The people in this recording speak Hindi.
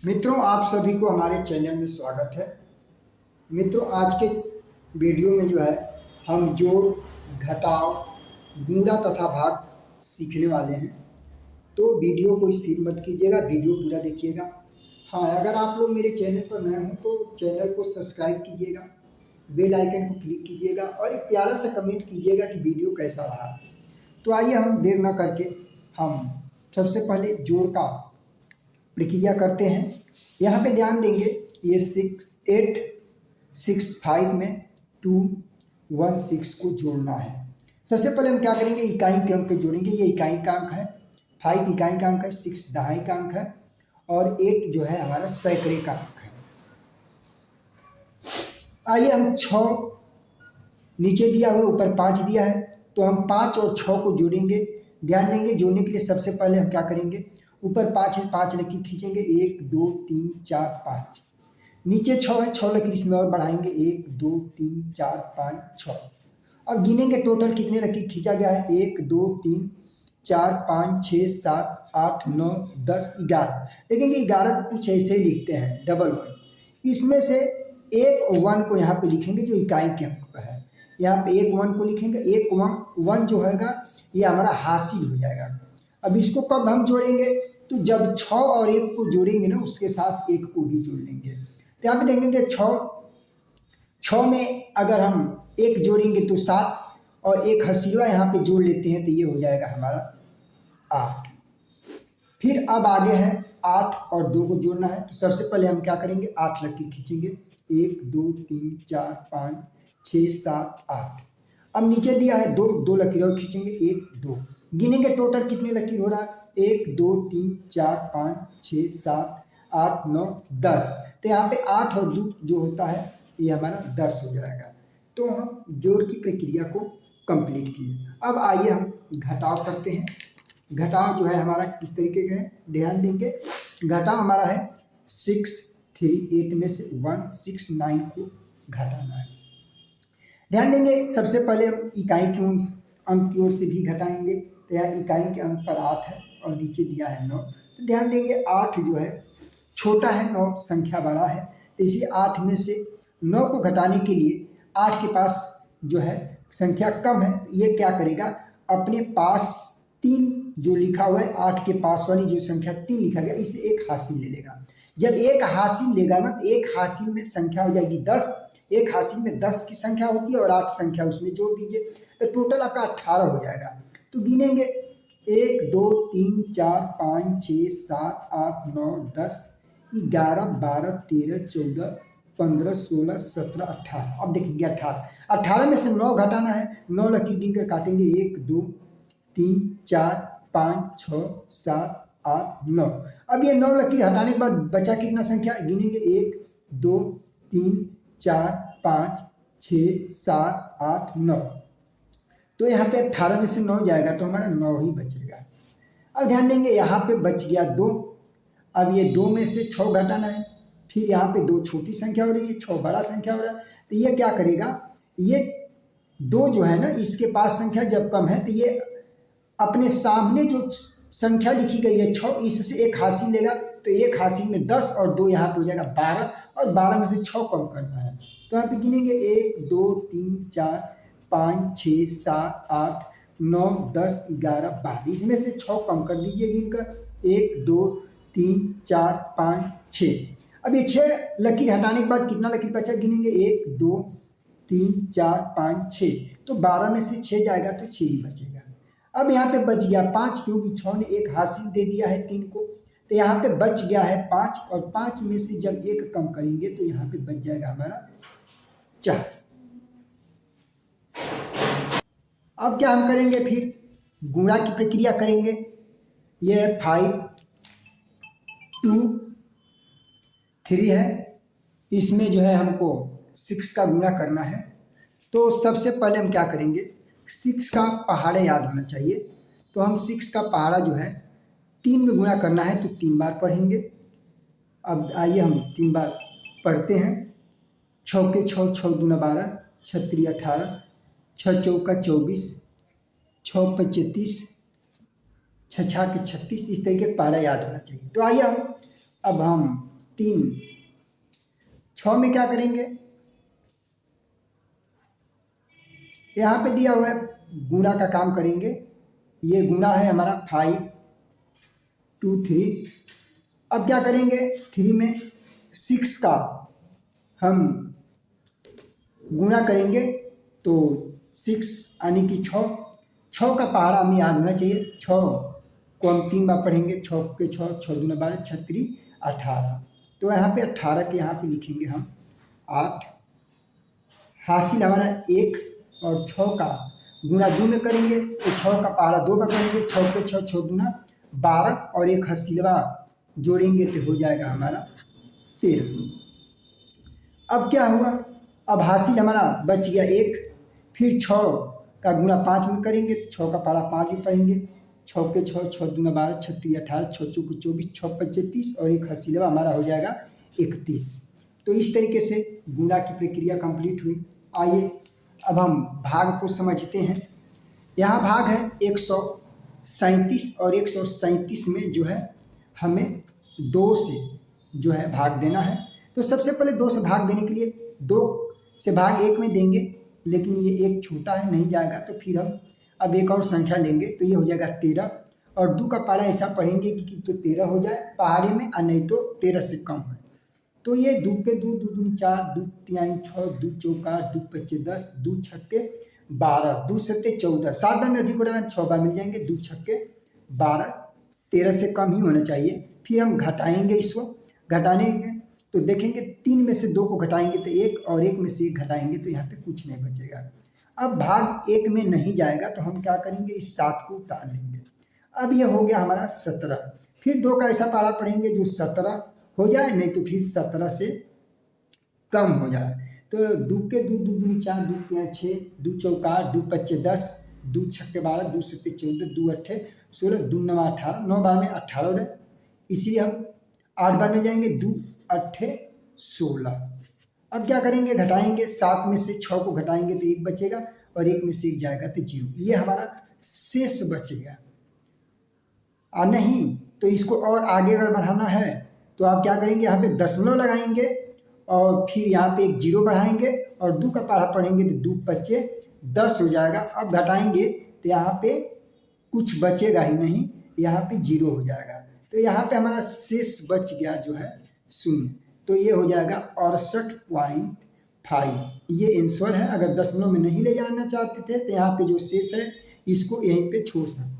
मित्रों, आप सभी को हमारे चैनल में स्वागत है। मित्रों, आज के वीडियो में जो है हम जोड़, घटाव, गुणा तथा भाग सीखने वाले हैं। तो वीडियो को स्किप मत कीजिएगा, वीडियो पूरा देखिएगा। हाँ, अगर आप लोग मेरे चैनल पर नए हो तो चैनल को सब्सक्राइब कीजिएगा, बेल आइकन को क्लिक कीजिएगा और एक प्यारा सा कमेंट कीजिएगा कि वीडियो कैसा रहा। तो आइए हम देर न करके हम सबसे पहले जोड़ का प्रक्रिया करते हैं। यहाँ पे ध्यान देंगे, ये 6865 में 216 को जोड़ना है। सबसे पहले हम क्या करेंगे, इकाई के अंक को जोड़ेंगे। ये इकाई का अंक है, 5 इकाई का अंक है, 6 दहाई का अंक है और 8 जो है हमारा सैकड़े का अंक है। आइए हम 6 नीचे दिया हुआ, ऊपर 5 दिया है, तो हम 5 और 6 को जोड़ेंगे। ध्यान देंगे, जोड़ने के लिए सबसे पहले हम क्या करेंगे, ऊपर 5 है, 5 लकीर खींचेंगे, 1 2 3 4 5। नीचे 6 है, 6 लकीर इसमें और बढ़ाएंगे, 1 2 3 4 5 6। अब गिनेंगे टोटल कितने लकीर खींचा गया है, 1 2 3 4 5 6 7 8 9 10 11। देखेंगे 11 को कुछ ऐसे ही लिखते हैं, डबल 1। इसमें से एक 1 को यहाँ पे लिखेंगे जो इकाई के अंक पर है। यहाँ पे एक 1 को लिखेंगे, एक 1 जो होगा ये हमारा हासिल हो जाएगा। अब इसको कब हम जोड़ेंगे, तो जब 6 और 1 को जोड़ेंगे ना, उसके साथ 1 को भी जोड़ लेंगे। तो यहाँ पे देखेंगे 6 में अगर हम 1 जोड़ेंगे तो 7 और एक हसीवा यहाँ पे जोड़ लेते हैं तो ये हो जाएगा हमारा 8। फिर अब आगे है 8 और 2 को जोड़ना है। तो सबसे पहले हम क्या करेंगे, 8 लकीर खींचेंगे, 1 2 3 4 5 6 7 8। अब नीचे दिया है 2 लकीर और खींचेंगे, 1 2। गिनेंगे टोटल कितने लकीर हो रहा है, 1 2 3 4 5 6 7 8 9 10। तो यहाँ पे 8 और 2 जो होता है ये हमारा 10 हो जाएगा। तो हम जोड़ की प्रक्रिया को कंप्लीट किए। अब आइए हम घटाव करते हैं। घटाव जो है हमारा किस तरीके का है, ध्यान देंगे। घटाव हमारा है 638 में से 169 को घटाना है। ध्यान देंगे, सबसे पहले हम इकाई के अंक की ओर से भी घटाएंगे। तो यहाँ इकाई के अंक पर 8 है और नीचे दिया है 9। तो ध्यान देंगे 8 जो है छोटा है, 9 संख्या बड़ा है, तो इसी 8 में से 9 को घटाने के लिए 8 के पास जो है संख्या कम है, तो ये क्या करेगा, अपने पास 3 जो लिखा हुआ है, 8 के पास वाली जो संख्या 3 लिखा गया, इसे एक हासिल ले लेगा। जब एक हासिल लेगा ना, तो एक हासिल में संख्या हो जाएगी 10। एक हासिल में 10 की संख्या होती है और 8 संख्या उसमें जोड़ दीजिए, तो टोटल आपका 18 हो जाएगा। तो गिनेंगे 1 2 3 4 5 6 7 8 9 10 11 12 13 14 15 16 17 18। अब देखेंगे 18 में से 9 घटाना है। 9 लकीर गिनकर काटेंगे, 1 2 3 4 5 6 7 8 9। अब ये 9 लकीर हटाने के बाद बचा कितना संख्या, गिनेंगे 1 2 3 4 5 6 7 8 9। तो यहाँ पे 18 में से 9 जाएगा तो हमारा 9 ही बचेगा। अब ध्यान देंगे, यहाँ पे बच गया 2। अब ये 2 में से 6 घटाना है। फिर यहाँ पे 2 छोटी संख्या हो रही है, 6 बड़ा संख्या हो रहा है। तो ये क्या करेगा, ये 2 जो है ना, इसके पास संख्या जब कम है तो ये अपने सामने जो संख्या लिखी गई है 6, इससे एक हासिल लेगा। तो एक हासिल में 10 और 2 यहाँ पे हो जाएगा 12, और 12 में से 6 कम करना है। तो यहाँ पे गिनेंगे 1 2 3 4 5 6 7 8 9 10 11 12। इसमें से 6 कम कर दीजिए गिनकर, 1 2 3 4 5 6। अब ये 6 लकीर हटाने के बाद कितना लकीर बचा, गिनेंगे 1 2 3 4 5 6। तो 12 में से 6 जाएगा तो 6 ही बचेगा। अब यहाँ पे बच गया 5, क्योंकि 6 ने एक हासिल दे दिया है 3 को। तो यहाँ पे बच गया है 5, और 5 में से जब 1 कम करेंगे तो यहाँ पे बच जाएगा हमारा 4। अब क्या हम करेंगे, फिर गुणा की प्रक्रिया करेंगे। यह 5 2 3 है, इसमें जो है हमको 6 का गुणा करना है। तो सबसे पहले हम क्या करेंगे, 6 का पहाड़ा याद होना चाहिए। तो हम 6 का पहाड़ा जो है 3 में गुणा करना है, तो 3 बार पढ़ेंगे। अब आइए हम 3 बार पढ़ते हैं। 6 के 6 6 दूना 12, 6 3 18, 6 चौका 24, 6 5 30, 6 6 के 36। इस तरीके का पहाड़ा याद होना चाहिए। तो आइए अब हम 3। 6 में क्या करेंगे, यहाँ पे दिया हुआ है गुणा का काम करेंगे। ये गुणा है हमारा 5 2 3। अब क्या करेंगे, 3 में 6 का हम गुणा करेंगे तो 6 यानी कि 6 का पहाड़ा हमें याद होना चाहिए। 6 को हम 3 बार पढ़ेंगे, 6 के 6, 6 दूना 12, 6 3 18। तो यहाँ पे 18 के यहाँ पे लिखेंगे हम 8। हासिल हमारा 1 और 6 का गुणा 2 में करेंगे तो 6 का पहाड़ा 2 बार करेंगे, 6 के 6, 6 दूना 12 और एक हसीलवा जोड़ेंगे तो हो जाएगा हमारा 13। अब क्या हुआ, अब हासिल हमारा बच गया 1। फिर 6 का गुणा 5 में करेंगे तो 6 का पहाड़ा 5 में पढ़ेंगे, 6 के 6, 6 दूना 12, 6 3 18, 6 चौके 24, 6 पंचे 30 और एक हसीलवा हमारा हो जाएगा 31। तो इस तरीके से गुणा की प्रक्रिया कंप्लीट हुई। आइए अब हम भाग को समझते हैं। यहाँ भाग है 137 और 137 में जो है हमें 2 से जो है भाग देना है। तो सबसे पहले 2 से भाग देने के लिए 2 से भाग 1 में देंगे, लेकिन ये 1 छोटा है नहीं जाएगा, तो फिर हम अब एक और संख्या लेंगे तो ये हो जाएगा 13 और 2 का पहाड़ा ऐसा पढ़ेंगे कि तो 13 हो जाए पहाड़े में और नहीं तो 13 से कम है। तो ये 2 के 2, 2 दूनी 4, 2 3 6, 2 चौका 2 पच्चे 10, 2 छक्के 12, 2 सत्ते 14, 7 बार में अधिक हो रहा है 6 बार मिल जाएंगे, 2 छक्के 12, 13 से कम ही होना चाहिए। फिर हम घटाएंगे, इसको घटाने तो देखेंगे 3 में से 2 को घटाएंगे तो 1 और 1 में से 1 घटाएंगे तो यहाँ पे कुछ नहीं बचेगा। अब भाग 1 में नहीं जाएगा तो हम क्या करेंगे, इस 7 को उतार लेंगे। अब ये हो गया हमारा 17। फिर 2 का ऐसा पहाड़ा पढ़ेंगे जो 17 हो जाए, नहीं तो फिर 17 से कम हो जाए। तो 2 के 2, 2 दूनी 4, 2 3 6, 2 चौका 2 पच्चे 10, 2 छक्के 12, 2 सत्ते 14, 2 अट्ठे 16, 2 9 18, 9 बार में 18 हो रहे, इसलिए हम 8 बार में जाएंगे, 2 अट्ठे 16। अब क्या करेंगे, घटाएंगे, 7 में से 6 को घटाएंगे तो 1 बचेगा और 1 में से 1 जाएगा तो 0। ये हमारा शेष बच गया। और नहीं तो इसको और आगे अगर बढ़ाना है तो आप क्या करेंगे, यहाँ पे दशमलव लगाएंगे और फिर यहाँ पे एक 0 बढ़ाएंगे और 2 का पहाड़ा पढ़ेंगे तो 2 पच्चे 10 हो जाएगा। अब घटाएंगे तो यहाँ पे कुछ बचेगा ही नहीं, यहाँ पे 0 हो जाएगा। तो यहाँ पे हमारा शेष बच गया जो है 0। तो ये हो जाएगा 68.5। ये आंसर है। अगर दशमलव में नहीं ले जाना चाहते थे तो यहाँ पे जो शेष है इसको यहीं पे छोड़ सकते।